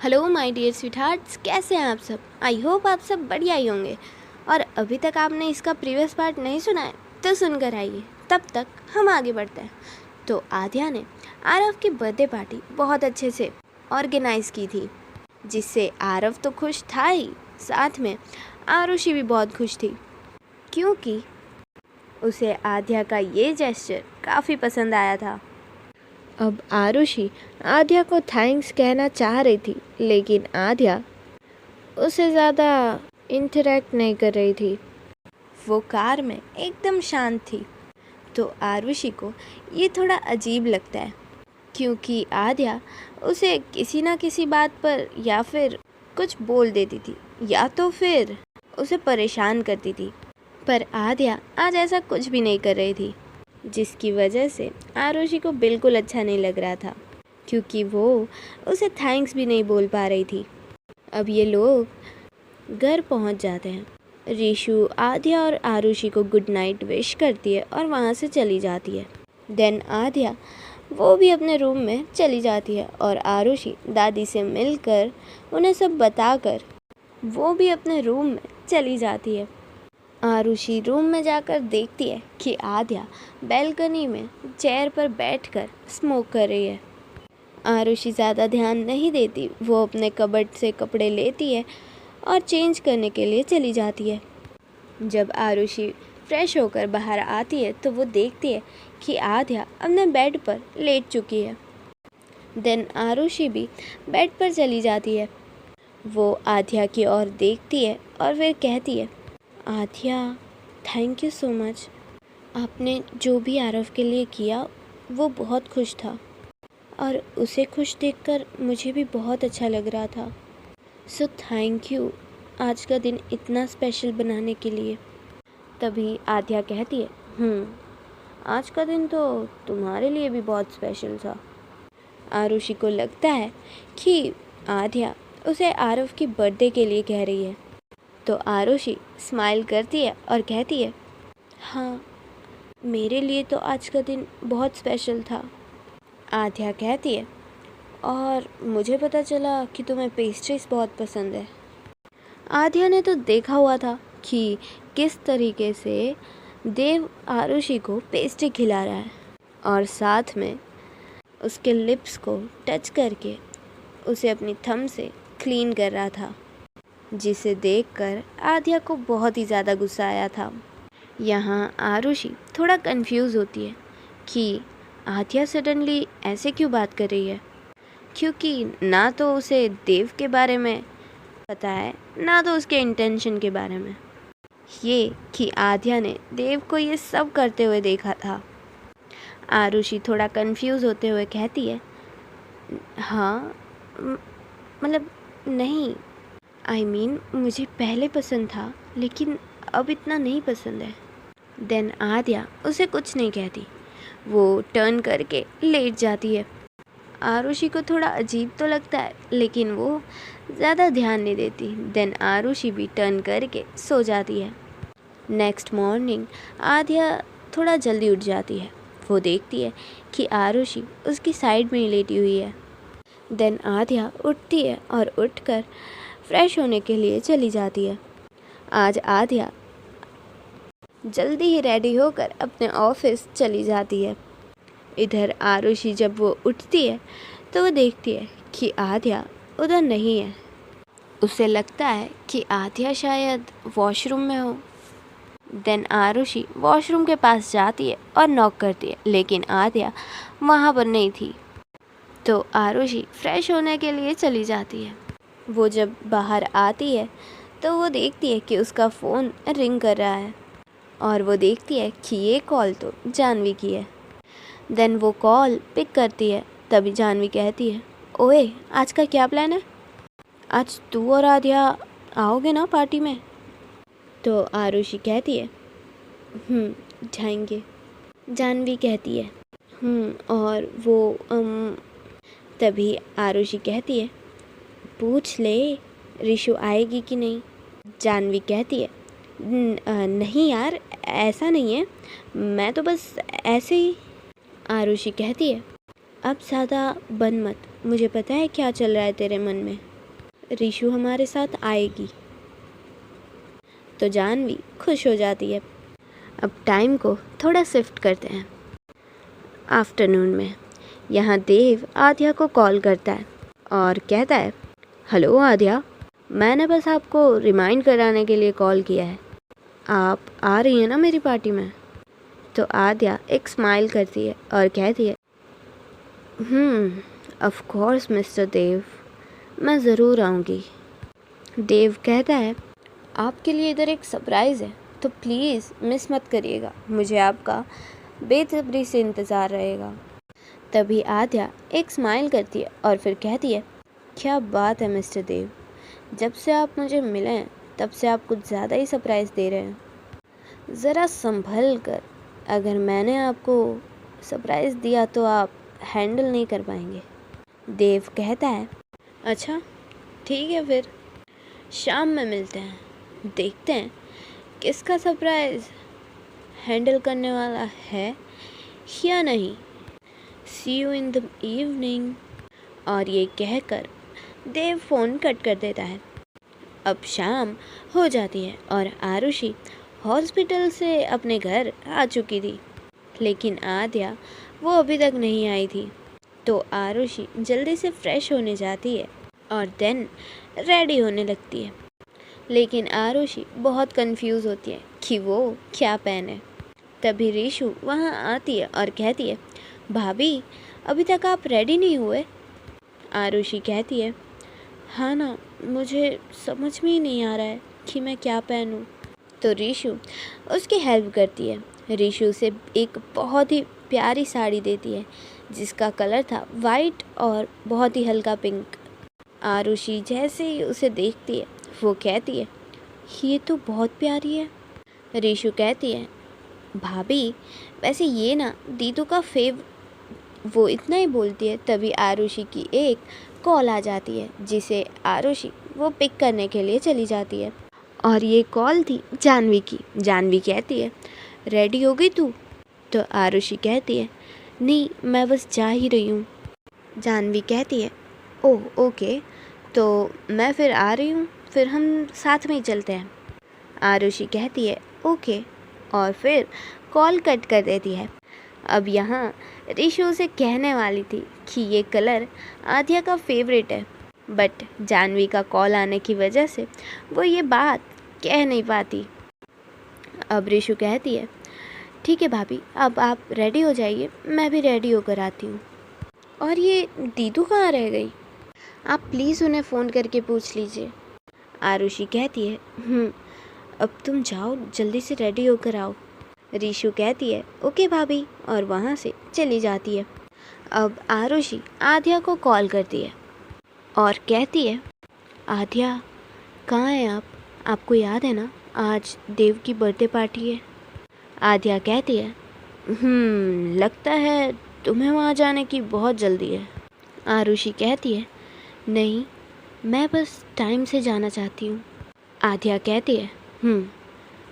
Hello my dear स्वीटहार्ट्स, कैसे हैं आप सब। आई होप आप सब बढ़िया ही होंगे। और अभी तक आपने इसका प्रीवियस पार्ट नहीं सुना है तो सुनकर आइए, तब तक हम आगे बढ़ते हैं। तो आद्या ने आरव की बर्थडे पार्टी बहुत अच्छे से ऑर्गेनाइज़ की थी, जिससे आरव तो खुश था ही, साथ में आरुषि भी बहुत खुश थी, क्योंकि उसे आद्या का ये जेस्चर काफ़ी पसंद आया था। अब आरुषि आद्या को थैंक्स कहना चाह रही थी, लेकिन आद्या उससे ज़्यादा इंटरेक्ट नहीं कर रही थी। वो कार में एकदम शांत थी। तो आरुषि को ये थोड़ा अजीब लगता है, क्योंकि आद्या उसे किसी ना किसी बात पर या फिर कुछ बोल देती थी, या तो फिर उसे परेशान करती थी। पर आद्या आज ऐसा कुछ भी नहीं कर रही थी, जिसकी वजह से आरुषि को बिल्कुल अच्छा नहीं लग रहा था, क्योंकि वो उसे थैंक्स भी नहीं बोल पा रही थी। अब ये लोग घर पहुंच जाते हैं। रिशु आद्या और आरुषि को गुड नाइट विश करती है और वहाँ से चली जाती है। देन आद्या वो भी अपने रूम में चली जाती है और आरुषि दादी से मिलकर उन्हें सब बताकर वो भी अपने रूम में चली जाती है। आरुषि रूम में जाकर देखती है कि आद्या बैल्कनी में चेयर पर बैठकर स्मोक कर रही है। आरुषि ज़्यादा ध्यान नहीं देती, वो अपने कबर्ड से कपड़े लेती है और चेंज करने के लिए चली जाती है। जब आरुषि फ्रेश होकर बाहर आती है तो वो देखती है कि आद्या अपने बेड पर लेट चुकी है। देन आरुषि भी बेड पर चली जाती है। वो आद्या की ओर देखती है और फिर कहती है, आद्या, थैंक यू सो मच। आपने जो भी आरव के लिए किया वो बहुत खुश था, और उसे खुश देखकर मुझे भी बहुत अच्छा लग रहा था। सो थैंक यू आज का दिन इतना स्पेशल बनाने के लिए। तभी आद्या कहती है, आज का दिन तो तुम्हारे लिए भी बहुत स्पेशल था। आरुषि को लगता है कि आद्या उसे आरव की बर्थडे के लिए कह रही है। तो आरुषि स्माइल करती है और कहती है, हाँ, मेरे लिए तो आज का दिन बहुत स्पेशल था। आद्या कहती है, और मुझे पता चला कि तुम्हें पेस्ट्रीज बहुत पसंद है। आद्या ने तो देखा हुआ था कि किस तरीके से देव आरुषि को पेस्ट्री खिला रहा है, और साथ में उसके लिप्स को टच करके उसे अपनी थंब से क्लीन कर रहा था, जिसे देखकर आद्या को बहुत ही ज़्यादा गुस्सा आया था। यहाँ आरुषि थोड़ा कंफ्यूज होती है कि आद्या सडनली ऐसे क्यों बात कर रही है, क्योंकि ना तो उसे देव के बारे में पता है, ना तो उसके इंटेंशन के बारे में। ये कि आद्या ने देव को ये सब करते हुए देखा था। आरुषि थोड़ा कंफ्यूज होते हुए कहती है, हाँ, मतलब नहीं, I mean, मुझे पहले पसंद था, लेकिन अब इतना नहीं पसंद है। देन आद्या उसे कुछ नहीं कहती, वो टर्न करके लेट जाती है। आरुषि को थोड़ा अजीब तो लगता है, लेकिन वो ज़्यादा ध्यान नहीं देती। देन आरुषि भी टर्न करके सो जाती है। नेक्स्ट मॉर्निंग आद्या थोड़ा जल्दी उठ जाती है। वो देखती है कि आरुषि उसकी साइड में ही लेटी हुई है। देन आद्या उठती है और उठकर फ्रेश होने के लिए चली जाती है। आज आद्या जल्दी ही रेडी होकर अपने ऑफिस चली जाती है। इधर आरुषि जब वो उठती है तो वो देखती है कि आद्या उधर नहीं है। उसे लगता है कि आद्या शायद वॉशरूम में हो। देन आरुषि वॉशरूम के पास जाती है और नॉक करती है, लेकिन आद्या वहाँ पर नहीं थी। तो आरुषि फ्रेश होने के लिए चली जाती है। वो जब बाहर आती है तो वो देखती है कि उसका फ़ोन रिंग कर रहा है, और वो देखती है कि ये कॉल तो जानवी की है। देन वो कॉल पिक करती है। तभी जानवी कहती है, ओए, आज का क्या प्लान है? आज तू और आद्या आओगे ना पार्टी में? तो आरुषि कहती है, जाएंगे। जानवी कहती है, और वो तभी आरुषि कहती है, पूछ ले रिशु आएगी कि नहीं। जानवी कहती है, नहीं यार, ऐसा नहीं है, मैं तो बस ऐसे ही। आरुषि कहती है, अब ज़्यादा बन मत, मुझे पता है क्या चल रहा है तेरे मन में। रीशु हमारे साथ आएगी। तो जानवी खुश हो जाती है। अब टाइम को थोड़ा शिफ्ट करते हैं आफ्टरनून में। यहाँ देव आद्या को कॉल करता है और कहता है, हेलो आद्या, मैंने बस आपको रिमाइंड कराने के लिए कॉल किया है, आप आ रही हैं ना मेरी पार्टी में? तो आद्या एक स्माइल करती है और कहती है, ऑफ कोर्स मिस्टर देव, मैं ज़रूर आऊँगी। देव कहता है, आपके लिए इधर एक सरप्राइज़ है, तो प्लीज़ मिस मत करिएगा, मुझे आपका बेसब्री से इंतज़ार रहेगा। तभी आद्या एक स्माइल करती है और फिर कहती है, क्या बात है मिस्टर देव, जब से आप मुझे मिले हैं तब से आप कुछ ज़्यादा ही सरप्राइज़ दे रहे हैं, ज़रा संभल कर, अगर मैंने आपको सरप्राइज़ दिया तो आप हैंडल नहीं कर पाएंगे। देव कहता है, अच्छा ठीक है, फिर शाम में मिलते हैं, देखते हैं किसका सरप्राइज़ हैंडल करने वाला है या नहीं। सी यू इन द इवनिंग। और ये कहकर देव फ़ोन कट कर देता है। अब शाम हो जाती है और आरुषि हॉस्पिटल से अपने घर आ चुकी थी, लेकिन आद्या वो अभी तक नहीं आई थी। तो आरुषि जल्दी से फ्रेश होने जाती है और देन रेडी होने लगती है, लेकिन आरुषि बहुत कंफ्यूज होती है कि वो क्या पहने। तभी रीशु वहाँ आती है और कहती है, भाभी अभी तक आप रेडी नहीं हुए? आरुषि कहती है, हाँ ना, मुझे समझ में ही नहीं आ रहा है कि मैं क्या पहनूं। तो रीशु उसकी हेल्प करती है। रीशु उसे एक बहुत ही प्यारी साड़ी देती है जिसका कलर था वाइट और बहुत ही हल्का पिंक। आरुषि जैसे ही उसे देखती है वो कहती है, ये तो बहुत प्यारी है। रीशु कहती है, भाभी वैसे ये ना दीदू का वो इतना ही बोलती है। तभी आरुषि की एक कॉल आ जाती है जिसे आरुषि वो पिक करने के लिए चली जाती है और ये कॉल थी जानवी की। जानवी कहती है, रेडी हो गई तू? तो आरुषि कहती है, नहीं मैं बस जा ही रही हूँ। जानवी कहती है, ओह ओके, तो मैं फिर आ रही हूँ, फिर हम साथ में ही चलते हैं। आरुषि कहती है, ओके, और फिर कॉल कट कर देती है। अब यहाँ रीशु उसे कहने वाली थी कि ये कलर आद्या का फेवरेट है, बट जानवी का कॉल आने की वजह से वो ये बात कह नहीं पाती। अब रीशु कहती है, ठीक है भाभी, अब आप रेडी हो जाइए, मैं भी रेडी होकर आती हूँ। और ये दीदू कहाँ रह गई? आप प्लीज़ उन्हें फ़ोन करके पूछ लीजिए। आरुषि कहती है, अब तुम जाओ, जल्दी से रेडी होकर आओ। रीशु कहती है, ओके भाभी, और वहाँ से चली जाती है। अब आरुषि आद्या को कॉल करती है और कहती है, आद्या कहाँ हैं आप? आपको याद है ना आज देव की बर्थडे पार्टी है? आद्या कहती है, लगता है तुम्हें वहाँ जाने की बहुत जल्दी है। आरुषि कहती है, नहीं, मैं बस टाइम से जाना चाहती हूँ। आद्या कहती है,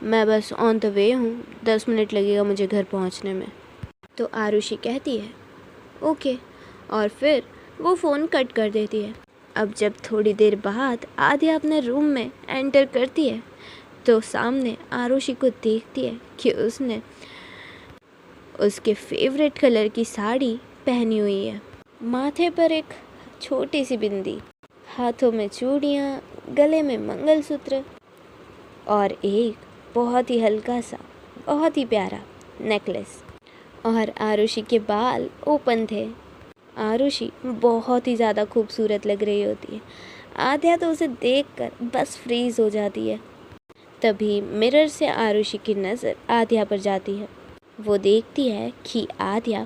मैं बस ऑन द वे हूँ, 10 मिनट लगेगा मुझे घर पहुँचने में। तो आरुषि कहती है, ओके, और फिर वो फ़ोन कट कर देती है। अब जब थोड़ी देर बाद आद्या अपने रूम में एंटर करती है तो सामने आरुषि को देखती है कि उसने उसके फेवरेट कलर की साड़ी पहनी हुई है, माथे पर एक छोटी सी बिंदी, हाथों में चूड़ियाँ, गले में मंगलसूत्र और एक बहुत ही हल्का सा बहुत ही प्यारा नेकलेस। और आरुषि के बाल ओपन थे। आरुषि बहुत ही ज़्यादा खूबसूरत लग रही होती है। आद्या तो उसे देखकर बस फ्रीज हो जाती है। तभी मिरर से आरुषि की नज़र आद्या पर जाती है। वो देखती है कि आद्या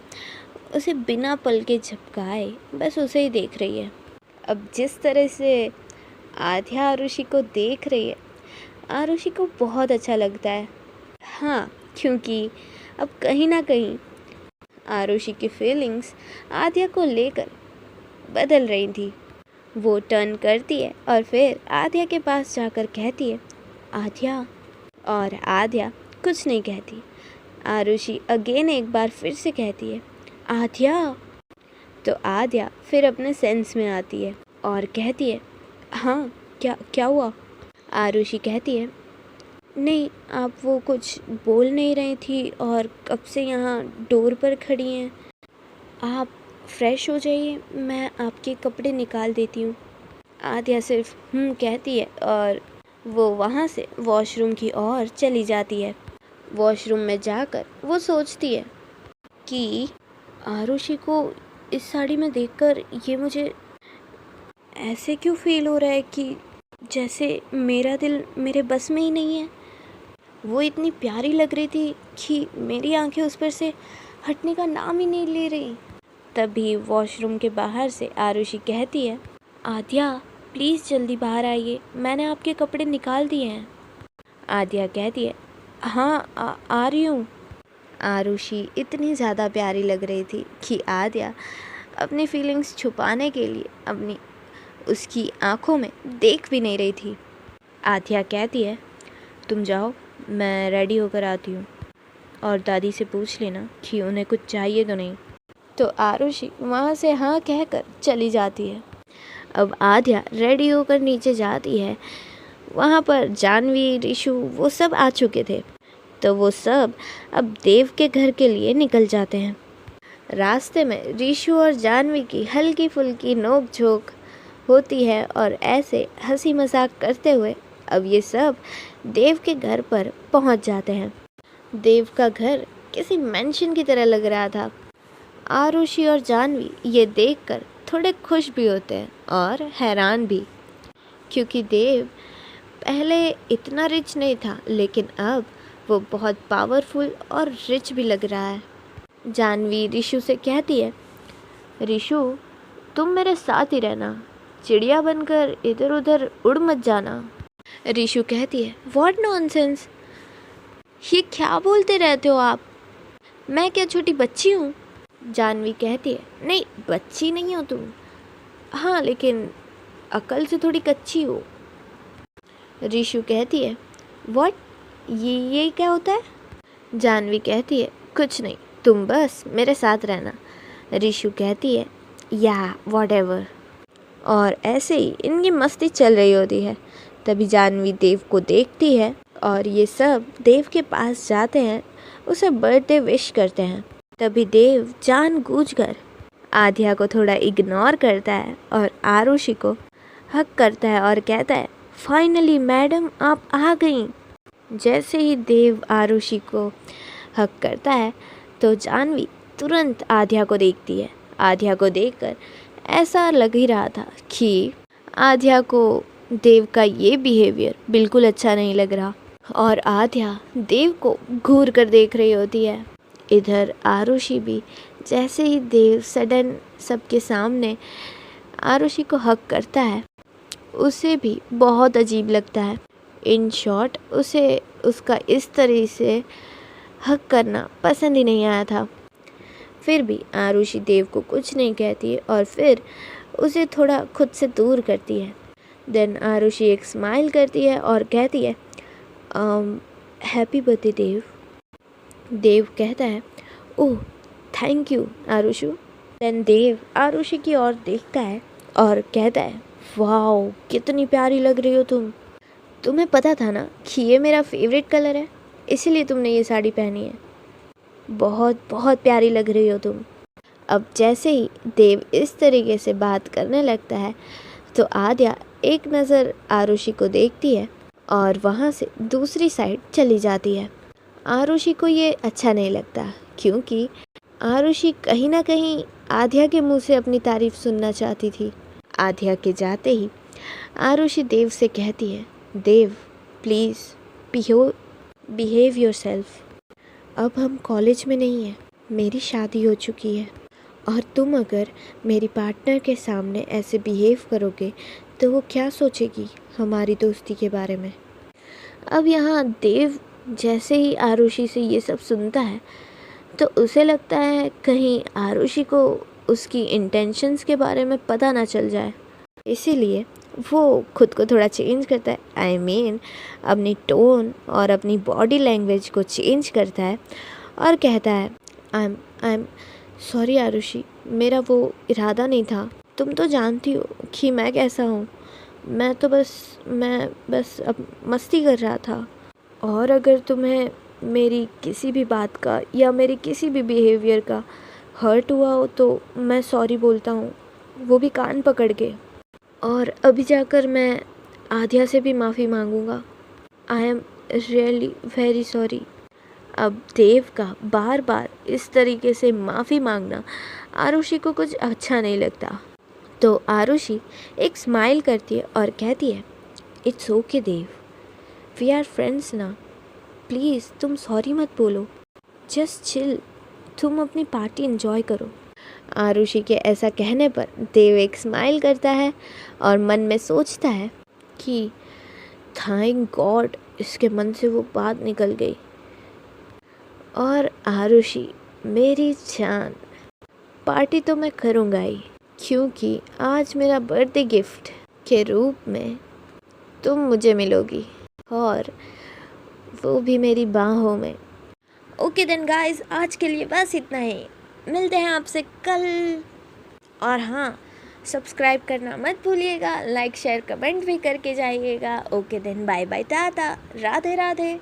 उसे बिना पलके झपकाए बस उसे ही देख रही है। अब जिस तरह से आद्या आरुषि को देख रही है, आरुषि को बहुत अच्छा लगता है। हाँ, क्योंकि अब कहीं ना कहीं आरुषि की फीलिंग्स आद्या को लेकर बदल रही थी। वो टर्न करती है और फिर आद्या के पास जाकर कहती है, आद्या। और आद्या कुछ नहीं कहती। आरुषि अगेन एक बार फिर से कहती है, आद्या। तो आद्या फिर अपने सेंस में आती है और कहती है, हाँ, क्या क्या हुआ? आरुषि कहती है, नहीं, आप वो कुछ बोल नहीं रही थी और कब से यहाँ डोर पर खड़ी हैं। आप फ्रेश हो जाइए, मैं आपके कपड़े निकाल देती हूँ। आद्या सिर्फ कहती है और वो वहाँ से वॉशरूम की ओर चली जाती है। वॉशरूम में जाकर वो सोचती है कि आरुषि को इस साड़ी में देखकर ये मुझे ऐसे क्यों फील हो रहा है कि जैसे मेरा दिल मेरे बस में ही नहीं है। वो इतनी प्यारी लग रही थी कि मेरी आंखें उस पर से हटने का नाम ही नहीं ले रही। तभी वॉशरूम के बाहर से आरुषि कहती है, आद्या प्लीज़ जल्दी बाहर आइए, मैंने आपके कपड़े निकाल दिए हैं। आद्या कहती है, हाँ आ रही हूँ। आरुषि इतनी ज़्यादा प्यारी लग रही थी कि आद्या अपनी फीलिंग्स छुपाने के लिए अपनी उसकी आंखों में देख भी नहीं रही थी। आद्या कहती है, तुम जाओ, मैं रेडी होकर आती हूँ, और दादी से पूछ लेना कि उन्हें कुछ चाहिए तो नहीं। तो आरुषि वहाँ से हाँ कहकर चली जाती है। अब आद्या रेडी होकर नीचे जाती है। वहाँ पर जानवी, रिशु वो सब आ चुके थे। तो वो सब अब देव के घर के लिए निकल जाते हैं। रास्ते में रिशु और जानवी की हल्की फुल्की नोक झोंक होती है और ऐसे हंसी मजाक करते हुए अब ये सब देव के घर पर पहुंच जाते हैं। देव का घर किसी मेंशन की तरह लग रहा था। आरुषि और जानवी ये देखकर थोड़े खुश भी होते हैं और हैरान भी, क्योंकि देव पहले इतना रिच नहीं था, लेकिन अब वो बहुत पावरफुल और रिच भी लग रहा है। जानवी रिशु से कहती है, रिशु तुम मेरे साथ ही रहना, चिड़िया बनकर इधर उधर उड़ मत जाना। रिशु कहती है, व्हाट नॉनसेंस, ये क्या बोलते रहते हो आप, मैं क्या छोटी बच्ची हूँ? जानवी कहती है, नहीं बच्ची नहीं हो तुम, हाँ लेकिन अकल से थोड़ी कच्ची हो। रिशु कहती है, व्हाट, ये क्या होता है? जानवी कहती है, कुछ नहीं, तुम बस मेरे साथ रहना। रिशु कहती है, या व्हाटएवर। और ऐसे ही इनकी मस्ती चल रही होती है। तभी जानवी देव को देखती है और ये सब देव के पास जाते हैं, उसे बर्थडे विश करते हैं। तभी देव जानबूझकर आद्या को थोड़ा इग्नोर करता है और आरुषि को हक करता है और कहता है, फाइनली मैडम आप आ गई। जैसे ही देव आरुषि को हक करता है तो जानवी तुरंत आद्या को देखती है। आद्या को देखकर ऐसा लग ही रहा था कि आद्या को देव का ये बिहेवियर बिल्कुल अच्छा नहीं लग रहा और आद्या देव को घूर कर देख रही होती है। इधर आरुषि भी जैसे ही देव सडन सबके सामने आरुषि को हक करता है, उसे भी बहुत अजीब लगता है। इन शॉर्ट उसे उसका इस तरह से हक करना पसंद ही नहीं आया था। फिर भी आरुषि देव को कुछ नहीं कहती है और फिर उसे थोड़ा खुद से दूर करती है। देन आरुषि एक स्माइल करती है और कहती है, हैप्पी बर्थडे देव। देव कहता है, ओह थैंक यू आरुषु। देन देव आरुषि की ओर देखता है और कहता है, वाओ कितनी प्यारी लग रही हो तुम। तुम्हें पता था ना कि ये मेरा फेवरेट कलर है, इसीलिए तुमने ये साड़ी पहनी है। बहुत बहुत प्यारी लग रही हो तुम। अब जैसे ही देव इस तरीके से बात करने लगता है तो आद्या एक नज़र आरुषि को देखती है और वहाँ से दूसरी साइड चली जाती है। आरुषि को ये अच्छा नहीं लगता, क्योंकि आरुषि कहीं ना कहीं आद्या के मुंह से अपनी तारीफ सुनना चाहती थी। आद्या के जाते ही आरुषि देव से कहती है, देव प्लीज़ बिहेव योरसेल्फ। अब हम कॉलेज में नहीं हैं, मेरी शादी हो चुकी है और तुम अगर मेरी पार्टनर के सामने ऐसे बिहेव करोगे तो वो क्या सोचेगी हमारी दोस्ती के बारे में। अब यहाँ देव जैसे ही आरुषि से ये सब सुनता है तो उसे लगता है कहीं आरुषि को उसकी इंटेंशंस के बारे में पता ना चल जाए, इसीलिए वो खुद को थोड़ा चेंज करता है। आई मीन अपनी टोन और अपनी बॉडी लैंग्वेज को चेंज करता है और कहता है, आई एम सॉरी आरुषि, मेरा वो इरादा नहीं था। तुम तो जानती हो कि मैं कैसा हूँ, मैं बस अब मस्ती कर रहा था। और अगर तुम्हें मेरी किसी भी बात का या मेरे किसी भी बिहेवियर का हर्ट हुआ हो तो मैं सॉरी बोलता हूँ, वो भी कान पकड़ के। और अभी जाकर मैं आध्या से भी माफ़ी मांगूंगा। I am really very sorry. अब देव का बार बार इस तरीके से माफ़ी मांगना आरुषि को कुछ अच्छा नहीं लगता। तो आरुषि एक स्माइल करती है और कहती है, it's okay Dev, we are friends ना, प्लीज़ तुम सॉरी मत बोलो, जस्ट चिल, तुम अपनी पार्टी एंजॉय करो। आरुषि के ऐसा कहने पर देव एक स्माइल करता है और मन में सोचता है कि थैंक गॉड इसके मन से वो बात निकल गई। और आरुषि मेरी जान, पार्टी तो मैं करूँगा ही, क्योंकि आज मेरा बर्थडे गिफ्ट के रूप में तुम मुझे मिलोगी, और वो भी मेरी बाहों में। ओके देन गाइस, आज के लिए बस इतना ही। मिलते हैं आपसे कल। और हाँ, सब्सक्राइब करना मत भूलिएगा, लाइक शेयर कमेंट भी करके जाइएगा। ओके देन, बाय बाय, टाटा, राधे राधे।